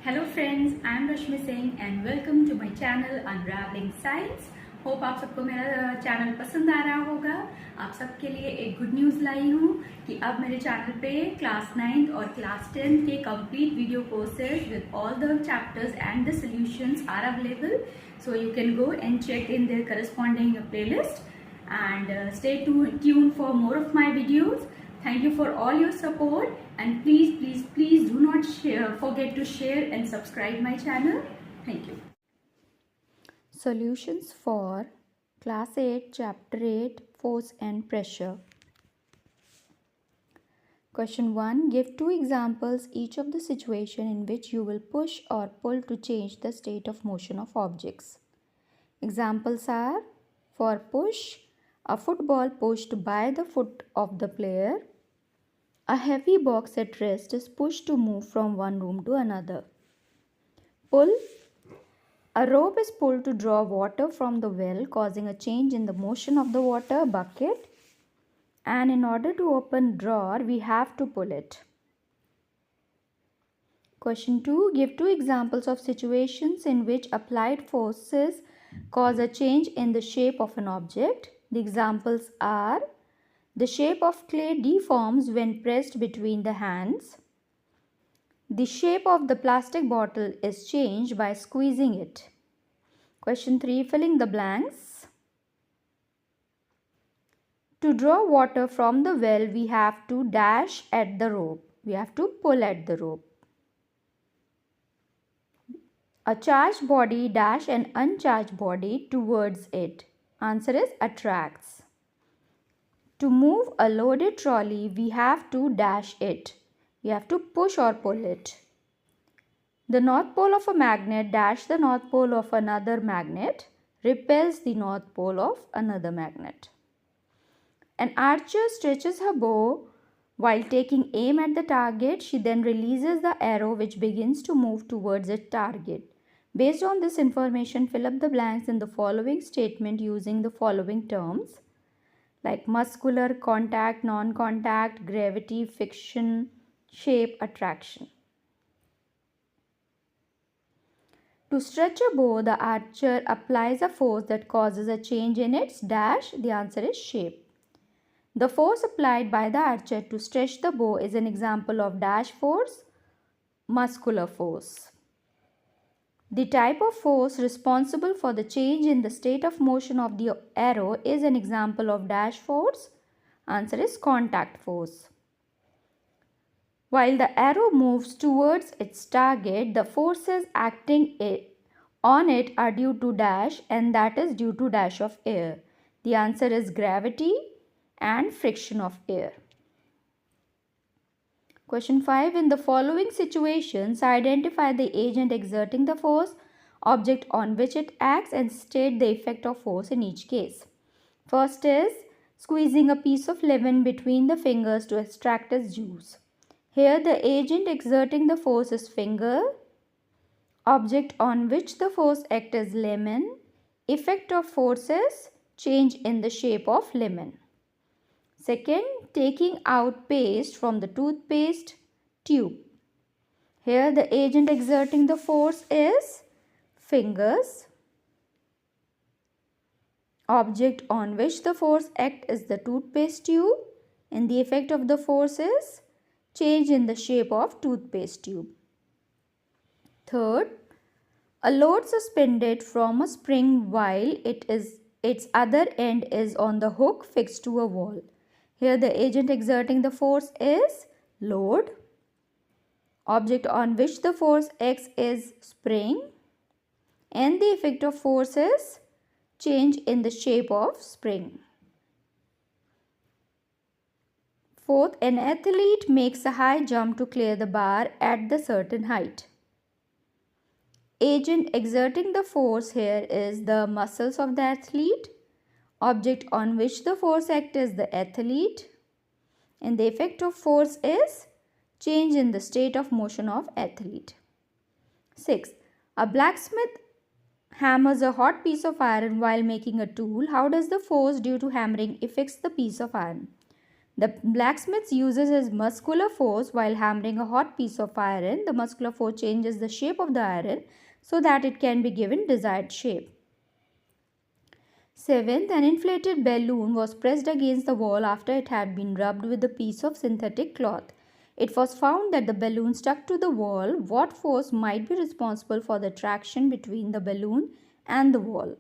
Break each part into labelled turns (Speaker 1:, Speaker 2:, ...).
Speaker 1: Hello friends, I am Rashmi Singh and welcome to my channel Unraveling Science. Hope आप सबको मेरा channel पसंद आ रहा होगा। आप सबके लिए एक गुड न्यूज़ लाई हूँ कि अब मेरे चैनल पे क्लास 9th और क्लास 10th के complete video courses with all the chapters and the solutions are available, so you can go and check in their corresponding playlist and stay tuned for more of my videos. Thank you for all your support and please do not forget to share and subscribe my channel. Thank you.
Speaker 2: Solutions for Class 8 Chapter 8 Force and Pressure. Question 1. Give two examples each of the situation in which you will push or pull to change the state of motion of objects. Examples are: for push, a football pushed by the foot of the player. A heavy box at rest is pushed to move from one room to another. Pull, a rope is pulled to draw water from the well, causing a change in the motion of the water bucket. And in order to open drawer, we have to pull it. Question 2. Give two examples of situations in which applied forces cause a change in the shape of an object. The examples are: the shape of clay deforms when pressed between the hands. The shape of the plastic bottle is changed by squeezing it. Question 3. Filling the blanks. To draw water from the well, we have to dash at the rope. We have to pull at the rope. A charged body dash an uncharged body towards it. Answer is attracts. To move a loaded trolley, we have to dash it. We have to push or pull it. The north pole of a magnet dash the north pole of another magnet repels the north pole of another magnet. An archer stretches her bow while taking aim at the target. She then releases the arrow which begins to move towards its target. Based on this information, fill up the blanks in the following statement using the following terms like muscular, contact, non-contact, gravity, friction, shape, attraction. To stretch a bow, the archer applies a force that causes a change in its dash. The answer is shape. The force applied by the archer to stretch the bow is an example of dash force, muscular force. The type of force responsible for the change in the state of motion of the arrow is an example of dash force. Answer is contact force. While the arrow moves towards its target, the forces acting on it are due to dash, and that is due to dash of air. The answer is gravity and friction of air. Question 5. In the following situations, identify the agent exerting the force, object on which it acts, and state the effect of force in each case. First is squeezing a piece of lemon between the fingers to extract its juice. Here the agent exerting the force is finger. Object on which the force acts is lemon. Effect of force is change in the shape of lemon. Second, taking out paste from the toothpaste tube. Here the agent exerting the force is fingers. Object on which the force acts is the toothpaste tube, and the effect of the force is change in the shape of toothpaste tube. Third, a load suspended from a spring while its other end is on the hook fixed to a wall. Here the agent exerting the force is load. Object on which the force acts is spring, and the effect of force is change in the shape of spring. Fourth, an athlete makes a high jump to clear the bar at the certain height. Agent exerting the force here is the muscles of the athlete. Object on which the force acts is the athlete, and the effect of force is change in the state of motion of athlete. 6. A blacksmith hammers a hot piece of iron while making a tool. How does the force due to hammering affect the piece of iron? The blacksmith uses his muscular force while hammering a hot piece of iron. The muscular force changes the shape of the iron so that it can be given desired shape. 7th, an inflated balloon was pressed against the wall after it had been rubbed with a piece of synthetic cloth. It was found that the balloon stuck to the wall. What force might be responsible for the traction between the balloon and the wall?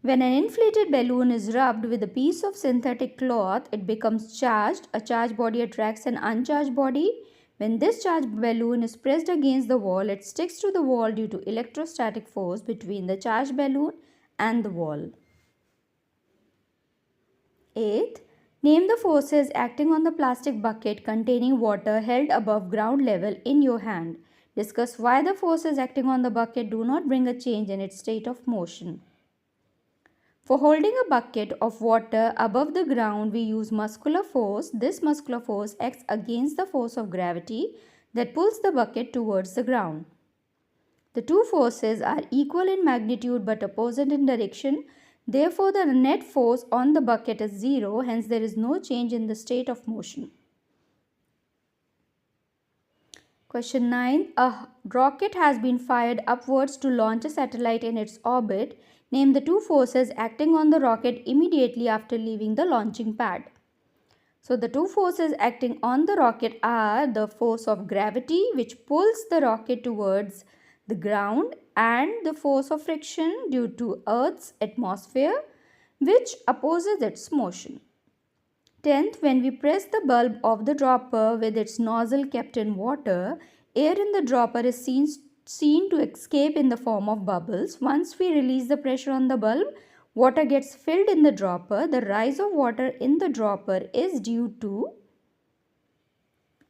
Speaker 2: When an inflated balloon is rubbed with a piece of synthetic cloth, it becomes charged. A charged body attracts an uncharged body. When this charged balloon is pressed against the wall, it sticks to the wall due to electrostatic force between the charged balloon and the wall. 8th, name the forces acting on the plastic bucket containing water held above ground level in your hand. Discuss why the forces acting on the bucket do not bring a change in its state of motion. For holding a bucket of water above the ground, we use muscular force. This muscular force acts against the force of gravity that pulls the bucket towards the ground. The two forces are equal in magnitude but opposite in direction. Therefore, the net force on the bucket is 0. Hence, there is no change in the state of motion. Question 9. A rocket has been fired upwards to launch a satellite in its orbit. Name the two forces acting on the rocket immediately after leaving the launching pad. So, the two forces acting on the rocket are the force of gravity, which pulls the rocket towards the ground, and the force of friction due to Earth's atmosphere, which opposes its motion. 10th, when we press the bulb of the dropper with its nozzle kept in water, air in the dropper is seen to escape in the form of bubbles. Once we release the pressure on the bulb, water gets filled in the dropper. The rise of water in the dropper is due to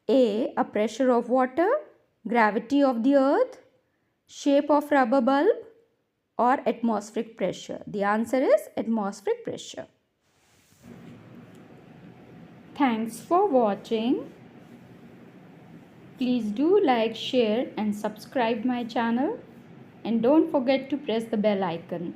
Speaker 2: A. A pressure of water, gravity of the earth, shape of rubber bulb, or atmospheric pressure. The answer is atmospheric pressure. Thanks for watching. Please do like, share and subscribe my channel, and don't forget to press the bell icon.